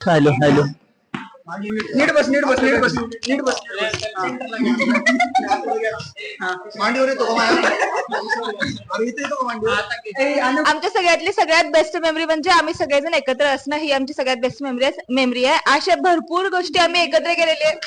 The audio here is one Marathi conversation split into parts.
Hello hello. नीट बस नीट बस नीट बस नीट बस. मांडीवर येतो का माझ्या? इथे येतो का मांडीवर? आमच्या सगळ्यातली सगळ्यात बेस्ट मेमरी म्हणजे आम्ही सगळेजण एकत्र असणं ही आमची सगळ्यात बेस्ट मेमरी आहे. अशा भरपूर गोष्टी आम्ही एकत्र केलेल्या आहेत.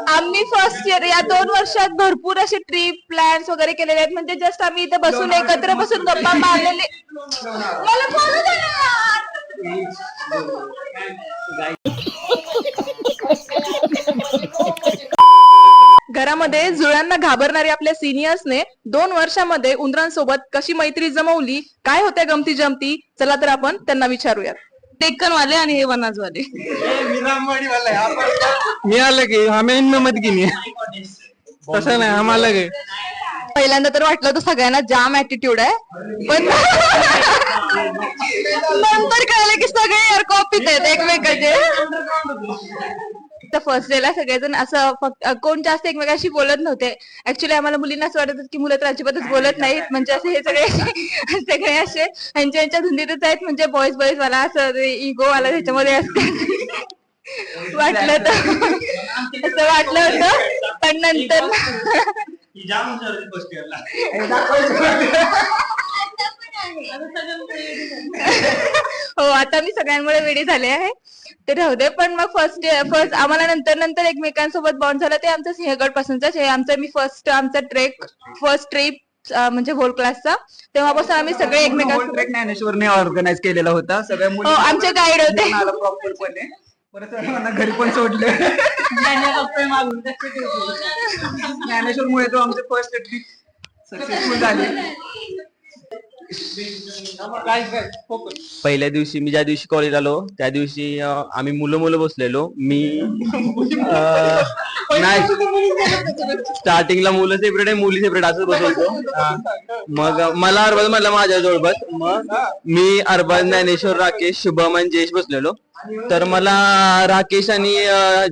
आम्ही फर्स्ट इयर या 2 वर्षात भरपूर असे ट्रिप प्लॅन्स वगैरे केलेले आहेत. म्हणजे जस्ट आम्ही इथे बसून एकत्र बसून गप्पा मारलेले. मला बोलू दे ना यार. घरामध्ये जुळ्यांना घाबरणारे आपल्या सिनियर्सने 2 वर्षामध्ये उंदरांसोबत कशी मैत्री जमवली, काय होत्या गमती जमती, चला तर आपण त्यांना विचारूयात. डेक्कन वाले आणि हे वनाज वाले. मी आलं की आम्ही मत की तसं नाही आम्हाला काय. पहिल्यांदा तर वाटलं होतं सगळ्यांना जाम ऍटिट्यूड आहे, पण नंतर कळलं की सगळे एअर कॉपीत आहेत एकमेकाचे. फर्स्ट डे ला सगळेजण असं फक्त कोण जास्त एकमेकांशी बोलत नव्हते. ऍक्च्युली आम्हाला मुलींना असं वाटत की मुलं तर अजिबातच बोलत नाहीत. म्हणजे असे हे सगळे असे यांच्या धुंदीतच आहेत. म्हणजे बॉईज मला असं इगो वाला त्याच्यामध्ये असते वाटलं तर असं वाटलं होतं. पण नंतर हो आता मी सगळ्यांमुळे वेडी झाले आहे ते राहू दे. पण मग फर्स्ट आम्हाला नंतर एकमेकांसोबत बॉन्ड झालं ते आमचं सिंहगड पासूनच हे आमचं आमचा फर्स्ट ट्रिप म्हणजे होल क्लासचा. तेव्हापासून आम्ही सगळे एकमेकांसोबत ज्ञानेश्वरने ऑर्गनाइज केलेला होता. सगळ्या मुली आमचे गाईड होते. प्रॉपरपणे परत घरी पण सोडले. ज्ञानेश्वरमुळे तो आमचे फर्स्ट ट्रिप सक्सेसफुल झाले. पहिल्या दिवशी मी ज्या दिवशी कॉलेज आलो त्या दिवशी आम्ही मुलं बसलेलो. मी नाही स्टार्टिंगला मुलं सेपरेट आहे मुली सेपरेट असं बसवतो. मग मला अरबाज म्हणला माझ्या जवळ बस. मग मी अरबाज, ज्ञानेश्वर, राकेश, शुभम आणि जयेश बसलेलो. तर मला राकेश आणि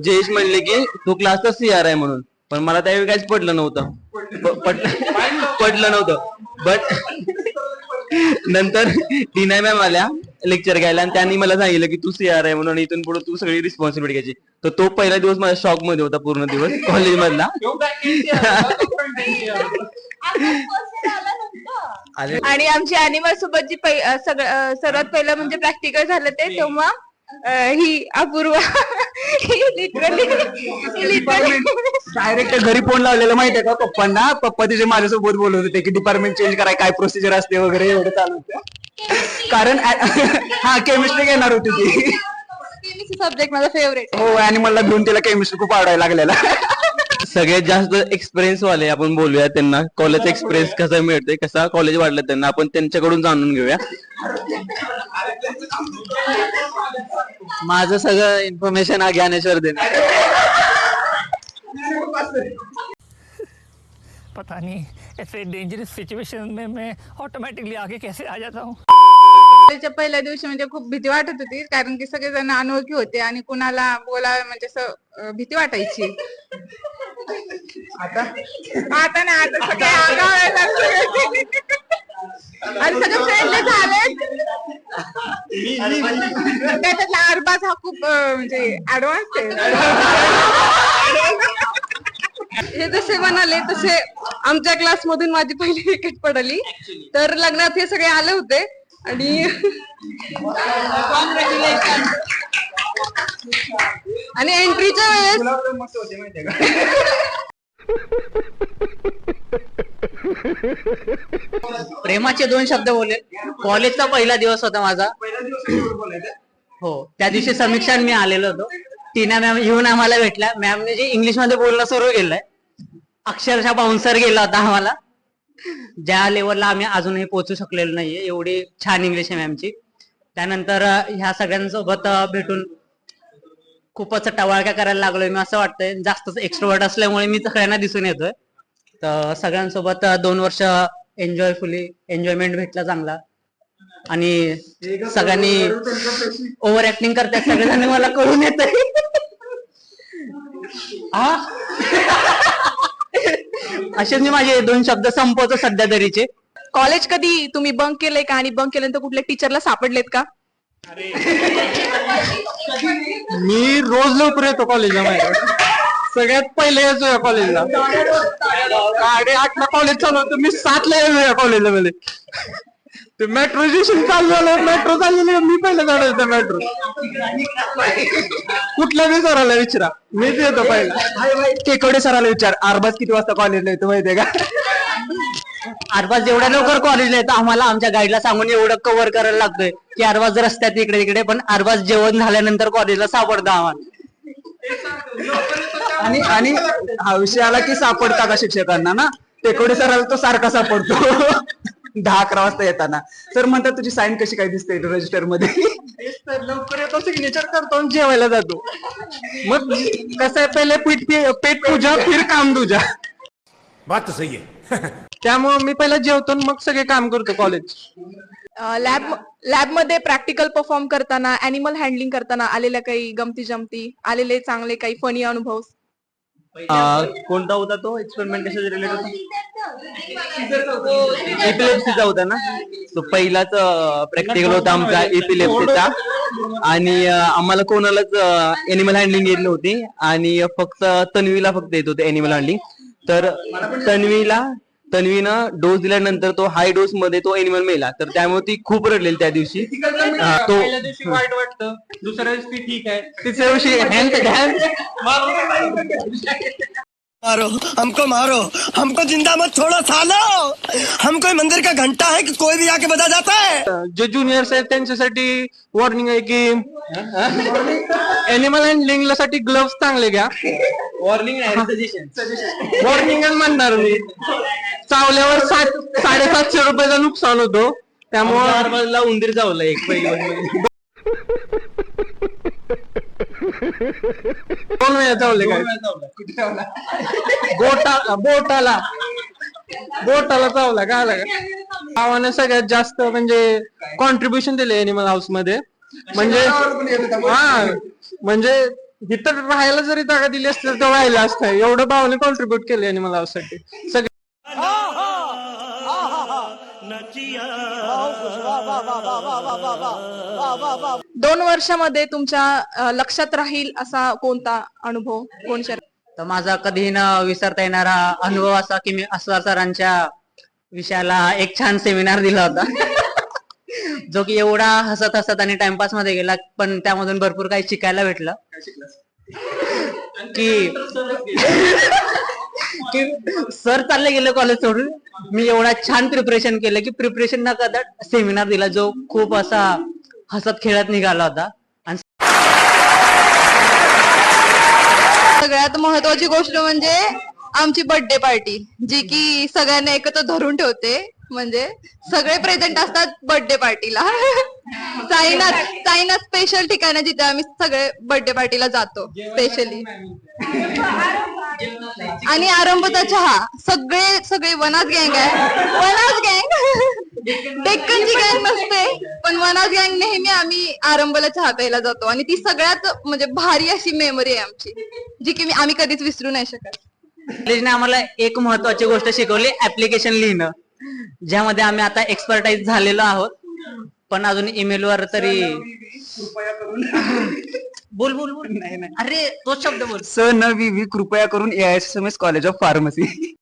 जयेश म्हणले की तू क्लासचा सीआर आहे म्हणून. पण मला त्यावेळी काहीच पडलं नव्हतं. बट नंतर टीना मॅम आल्या लेक्चर घ्यायला आणि त्यांनी मला सांगितलं की तू सीआर आहे म्हणून इथून पुढे तू सगळी रिस्पॉन्सिबिलिटी घ्यायची. तर तो पहिला दिवस माझ्या शॉक मध्ये होता पूर्ण दिवस कॉलेज मधला. आणि आमची अॅनिमल सोबत जी सर्वात पहिलं म्हणजे प्रॅक्टिकल झालं ते तेव्हा ही अपूर्वा लिटरली डायरेक्ट घरी फोन लावलेला माहितीये का पप्पांना. पप्पा तिचे माझ्यासोबत बोलत होते की डिपार्टमेंट चेंज कराय काय प्रोसिजर असते वगैरे एवढं चालू होतं. कारण हा केमिस्ट्री घेणार होती ती. सब्जेक्ट माझा फेवरेट. हो आणि मला घेऊन तिला केमिस्ट्री खूप आवडायला लागलेला. सगळ्यात जास्त एक्सपिरियन्स वाले आपण बोलूया त्यांना. कॉलेज एक्सपिरियन्स कसा मिळतोय कसा कॉलेज वाढलं त्यांना आपण त्यांच्याकडून जाणून घेऊया. माझं सगळं इन्फॉर्मेशन हा ज्ञानेश्वर देणार. पता नहीं ऐसे डेंजरस सिचुएशन में मैं ऑटोमेटिकली आगे कैसे आ जाता हूँ. त्याच्या पहिल्या दिवशी म्हणजे खूप भीती वाटत होती कारण की सगळेजण अनोळखी होते आणि कुणाला बोलावं म्हणजे असं भीती वाटायची. आता नाही आता सगळे आणि सगळे फ्रेंडली झाले. त्याच्यातला अरबाज हा खूप म्हणजे ऍडव्हान्स आहे. हे जसे म्हणाले तसे आमच्या क्लास मधून माझी पहिली विकेट पडली. तर लग्नात हे सगळे आले होते आणि आणि एंट्रीच्या वेळेस प्रेमाचे 2 शब्द बोलले. कॉलेजचा पहिला दिवस होता माझा. हो त्या दिवशी समीक्षा मी आलेलो होतो. टीना मॅम येऊन आम्हाला भेटल्या. मॅमने जे इंग्लिश मध्ये बोलणं सुरू केलंय अक्षरशः बाउन्सर गेला होता आम्हाला. ज्या लेवलला आम्ही अजूनही पोहोचू शकलेलो नाहीये एवढी छान इंग्लिश आहे मॅमची. त्यानंतर ह्या सगळ्यांसोबत भेटून खूपच टवाळक्या करायला लागलोय मी असं वाटतंय. जास्तच एक्स्ट्रोवर्ट असल्यामुळे मी सगळ्यांना दिसून येतोय. तर सगळ्यांसोबत 2 वर्ष एन्जॉयमेंट भेटला चांगला. आणि सगळ्यांनी ओव्हर ऍक्टिंग करतात सगळ्यांनी मला कळून येतंय. असेच मी माझे 2 शब्द संपवतो सध्या तरीचे. कॉलेज कधी तुम्ही बंक केलंय का आणि बंक केल्यानंतर कुठल्या टीचरला सापडलेत का? मी रोज लवकर येतो कॉलेजला. सगळ्यात पहिले यायचो या कॉलेजला. 8:30ला कॉलेज चालू होतं, मी 7ला येतो या कॉलेजला. मध्ये ते मेट्रो स्टेशन चालू झालं, मेट्रो चाललेली, मी पहिलं चढायचं मेट्रो. कुठल्या बी सराला विचारा, मीच येतो पहिला. केकवडे सराला विचार, अरबाज किती वाजता कॉलेजला येतो माहितीये का? अरबाज जेवढ्या लवकर कॉलेजला येतो आम्हाला आमच्या गाईडला सांगून एवढं कव्हर करायला लागतोय की अरबाज रस्त्यात इकडे तिकडे, पण अरबाज जेवण झाल्यानंतर कॉलेजला सापडतो आम्हाला. आणि हा विषय आला की सापडता का शिक्षकांना ना, टेकोडे सराला तो सारखा सापडतो 10-11 वाजता येताना. सर म्हणतात तुझी साईन कशी काय दिसते रजिस्टर मध्ये? लवकर येतो, सिग्नेचर करतो आणि जेवायला जातो. मग कसं आहे, पहिले पेट पूजा फिर काम तुझा. बात तो सही है. त्यामुळे मी पहिला जेवतो आणि मग सगळे काम करतो कॉलेज. लॅब मध्ये प्रॅक्टिकल परफॉर्म करताना, अॅनिमल हँडलिंग करताना आलेल्या काही गमती जमती, आलेले चांगले काही फनी अनुभव? कोणता होता तो एक्सपेरिमेंट, कशाचा रिलेटेड होता? एपिलेप्सीचा होता ना. तो पहिलाच प्रॅक्टिकल होता आमचा एपिलेप्सीचा. आणि आम्हाला कोणालाच एनिमल हँडलिंग येत नव्हती आणि फक्त तन्वीला फक्त येत होते एनिमल हँडलिंग. तर तन्वीनं डोस दिल्यानंतर तो हाय डोस मध्ये तो एनिमल मेला, तर त्यामुळे ती खूप रडलेली त्या दिवशी. तो वाईट वाटतं, दुसऱ्या दिवशी ठीक आहे, तिसऱ्या दिवशी मारो हमको जिंदा मत छोड़ो सालो. हम कोई मंदिर का घंटा है कि कोई भी आके बजा जाता है. जे ज्युनियर्स आहेत त्यांच्यासाठी वॉर्निंग आहे की एनिमल हँडलिंग साठी ग्लोव्स चांगले घ्या. वॉर्निंग म्हणणार मी. चावल्यावर 750 रुपयाचं नुकसान होतो, त्यामुळे उंदीर चावला एक पहिली. 2 वेळा चावले काय? बोटाला चावला का आला का? गावाने सगळ्यात जास्त म्हणजे कॉन्ट्रीब्युशन दिले एनिमल हाऊस मध्ये. म्हणजे इथं राहायला जरी जागा दिली असती तर राहिला असतं, एवढं भावाने कॉन्ट्रीब्युट केलं एनिमल हाऊस साठी सगळे. 2 वर्षामध्ये तुमच्या लक्षात राहील असा कोणता अनुभव, कोण शेअर? तर माझा कधी न विसरता येणारा अनुभव असा की मी अस्वार सरांच्या विषयाला एक छान सेमिनार दिला होता जो की एवढा हसत हसत आणि टाइमपास मध्ये गेला, पण त्यामधून भरपूर काही शिकायला भेटलं. की सर चालले गेले कॉलेज सोडून, मी एवढा छान प्रिपरेशन केलं की प्रिपरेशन न करता सेमिनार दिला जो खूप असा हसत खेळत निघाला होता. आणि सगळ्यात महत्वाची गोष्ट म्हणजे आमची बर्थडे पार्टी, जी की सगळ्यांना एकत्र धरून ठेवते. म्हणजे सगळे प्रेझेंट असतात बर्थडे पार्टीला. साईनाथ स्पेशल ठिकाण जिथे आम्ही सगळे बर्थडे पार्टीला जातो स्पेशली. आणि आरंभचा चहा, सगळे वनाज गँग आहे. वनाज गँग डेक्कनची गँग नसते, पण वनाज गँग नेहमी आम्ही आरंभला चहा प्यायला जातो. आणि ती सगळ्यात म्हणजे भारी अशी मेमरी आहे आमची, जी की आम्ही कधीच विसरू नाही शकत. कॉलेजने आम्हाला एक महत्वाची गोष्ट शिकवली, ऍप्लिकेशन लिहिणं, ज्यामध्ये आम्ही आता एक्सपर्टाईज झालेलो आहोत. पण अजून ईमेल वर तरी बोल नाही अरे तोच शब्द बोल. वी कृपया करून AISMS कॉलेज ऑफ फार्मसी.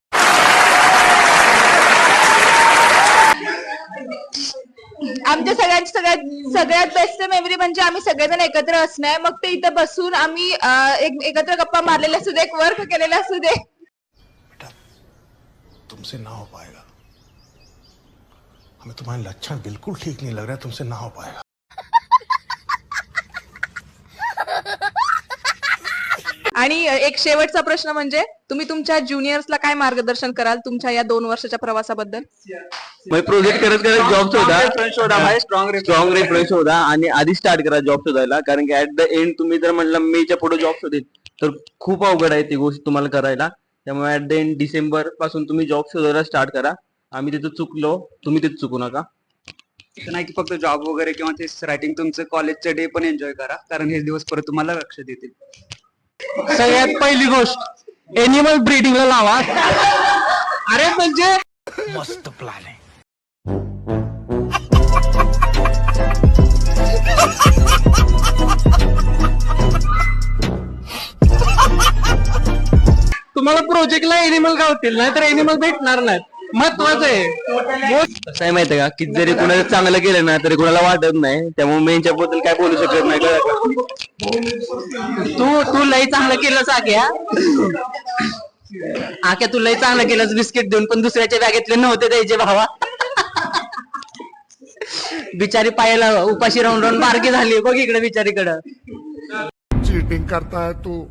आमच्या सगळ्यात बेस्ट मेमरी म्हणजे आम्ही सगळेजण एकत्र असणं. मग ते इथं बसून आम्ही एकत्र गप्पा मारलेल्या असू दे, वर्क केलेले असू दे. तुमसे ना हो पाएगा. हमें तुम्हारे लक्षण बिल्कुल ठीक नहीं लग रहा है. तुमसे ना हो पाएगा. आणि एक शेवटचा प्रश्न म्हणजे तुम्ही तुमच्या ज्युनियर्सला काय मार्गदर्शन कराल तुमच्या या 2 वर्षाच्या प्रवासाबद्दल? प्रोजेक्ट करत जॉब शोधा, स्ट्रॉंग रेफरन्स शोधा आणि आधी स्टार्ट करा जॉब शोधायला. कारण की ऍट द एंड तुम्ही जर म्हणलं मेच्या पुढे जॉब शोधेल तर खूप अवघड आहे ती गोष्ट तुम्हाला करायला. त्यामुळे ऍट द एंड डिसेंबर पासून तुम्ही जॉब शोधायला स्टार्ट करा. आम्ही तिथं चुकलो, तुम्ही तिथं चुकू नका. नाही की फक्त जॉब वगैरे किंवा ते रायटिंग, तुमचं कॉलेजचे डे पण एन्जॉय करा, कारण हे दिवस परत तुम्हाला लक्ष देतील. सगळ्यात पहिली गोष्ट एनिमल ब्रीडिंगला लावा. अरे म्हणजे मस्त प्लॅन आहे. एनिमल गावतील, नाहीतर एनिमल भेटणार नाहीत. महत्वाचं आहे. कसं आहे माहितीये का, की जरी कुणाला चांगलं केलं ना तरी कुणाला वाटत नाही, त्यामुळे मी यांच्याबद्दल काय बोलू शकत नाही. कळलं का? तू लई चांगलं केलंस आक्या. आक्या तू लई चांगलं केलंस बिस्किट देऊन, पण दुसऱ्याच्या बॅगेतले नव्हते द्यायचे भावा. बिचारी पायाला उपाशी राहून राहून बारकी झाली बघ इकडे बिचारीकडं. चीटिंग करता है तू,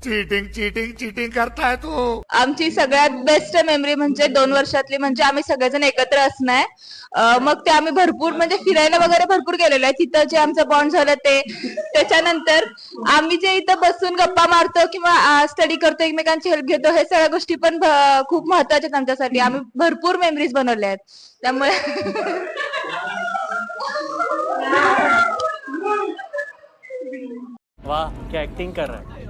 चीटिंग चीटिंग चीटिंग करता है तू. आमची सगळ्यात बेस्ट मेमरी म्हणजे 2 वर्षातली म्हणजे आम्ही सगळेजण एकत्र असणं आहे. मग ते आम्ही भरपूर म्हणजे फिरायला वगैरे भरपूर गेलेलो आहे. तिथं जे आमचं बॉन्ड झालं ते, त्याच्यानंतर आम्ही जे इथं बसून गप्पा मारतो किंवा स्टडी करतो, एकमेकांची हेल्प घेतो, हे सगळ्या गोष्टी पण खूप महत्वाच्या आहेत आमच्यासाठी. आम्ही भरपूर मेमरीज बनवल्या आहेत. त्यामुळे वाह क्या एक्टिंग कर रहा है.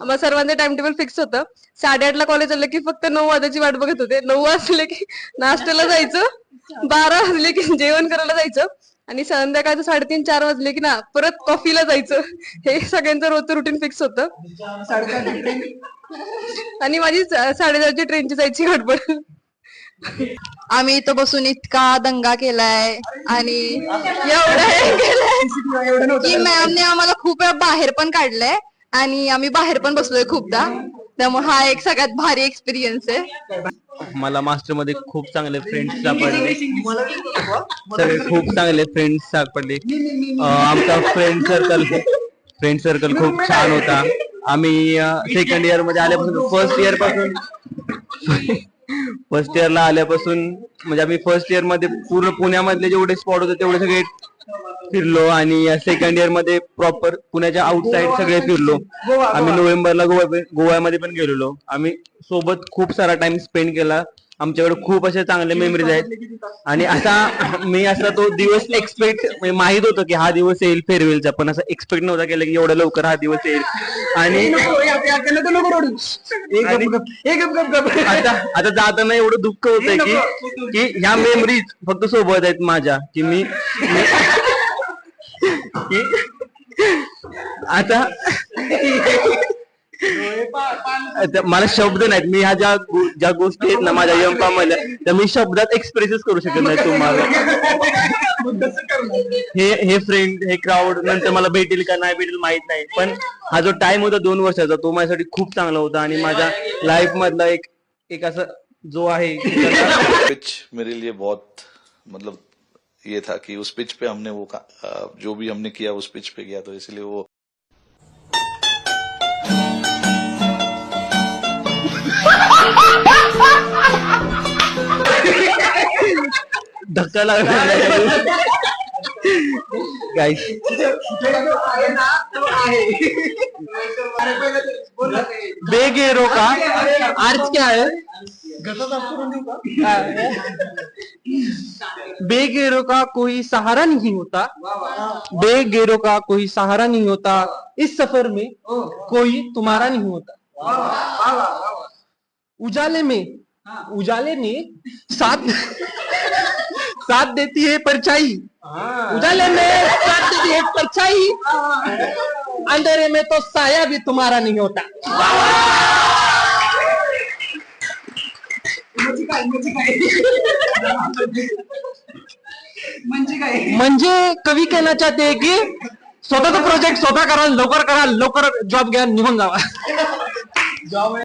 आम्हाला सर्वांचं टाइम टेबल फिक्स होतं. 8:30 ला कॉलेज आलं की फक्त 9 वाजायची वाट बघत होते. 9 वाजले की नाश्त्याला जायचं, 12 वाजले की जेवण करायला जायचं, आणि संध्याकाळचं 3:30-4 वाजले की ना परत कॉफीला जायचं. हे सगळ्यांचं रोजचं रुटीन फिक्स होतं. आणि माझी 4:30ची ट्रेनची जायची गडबड. आम्ही इथं बसून इतका दंगा केलाय आणि एवढं हे केलंय की मॅमने आम्हाला खूप वेळा बाहेर पण काढलंय आणि आम्ही बाहेर पण बसलोय खूपदा. त्यामुळे हा एक सगळ्यात भारी एक्सपिरियन्स आहे. मला मास्टर मध्ये खूप चांगले फ्रेंड्स सापडले, सगळे खूप चांगले फ्रेंड्स सापडले. आमचा फ्रेंड सर्कल खूप छान होता. आम्ही सेकंड इयर मध्ये आल्यापासून फर्स्ट इयरला आल्यापासून म्हणजे आम्ही फर्स्ट इयर मध्ये पूर्ण पुण्यामधले जेवढे स्पॉट होते तेवढे सगळे फिरलो, आणि सेकंड इयर मध्ये प्रॉपर पुण्याच्या आउटसाइड सगळे फिरलो. आम्ही नोव्हेंबरला गोव्यामध्ये पण गेलेलो. आम्ही सोबत खूप सारा टाइम स्पेंड केला. आमच्याकडे खूप असे चांगले मेमरीज आहेत. आणि असा मी असा तो दिवस एक्सपेक्ट माहित होतं की हा दिवस येईल फेअरवेलचा, पण असं एक्सपेक्ट नव्हता केलं की एवढ्या लवकर हा दिवस येईल. आणि आता जाताना एवढं दुःख होतंय की ह्या मेमरीज फक्त सोबत आहेत माझ्या, की मी आता मला शब्द नाहीत. मी ह्या ज्या गोष्टी आहेत ना माझ्या यंपा मध्ये, त्या मी शब्दात एक्सप्रेसेस करू शकत नाही तुम्हाला. हे फ्रेंड, हे क्राऊड नंतर मला भेटेल का नाही भेटेल माहित नाही, पण हा जो टाइम होता 2 वर्षाचा तो माझ्यासाठी खूप चांगला होता. आणि माझ्या लाईफ मधला एक असं जो आहे पिच मेरे लिए बहुत मतलब ये था कि उस पिच पे हमने वो जो भी हमने किया उस पिच पे किया, तो इसलिए वो धक्का लागला. गाइस बेगेरो का अर्थ क्या है? बेगेरो का कोई सहारा नहीं होता, बेगेरो का कोई सहारा नहीं होता, इस सफर में कोई तुम्हारा नहीं होता. उजाले में साथ देती है परछाई, उजाले में साथ देती है परछाई, अंधेरे में तो साया भी तुम्हारा नहीं होता. म्हणजे कवी कहना चाहते हैं की स्वतःचा प्रोजेक्ट स्वतः करा, लवकर जॉब घ्या, निघून जावा.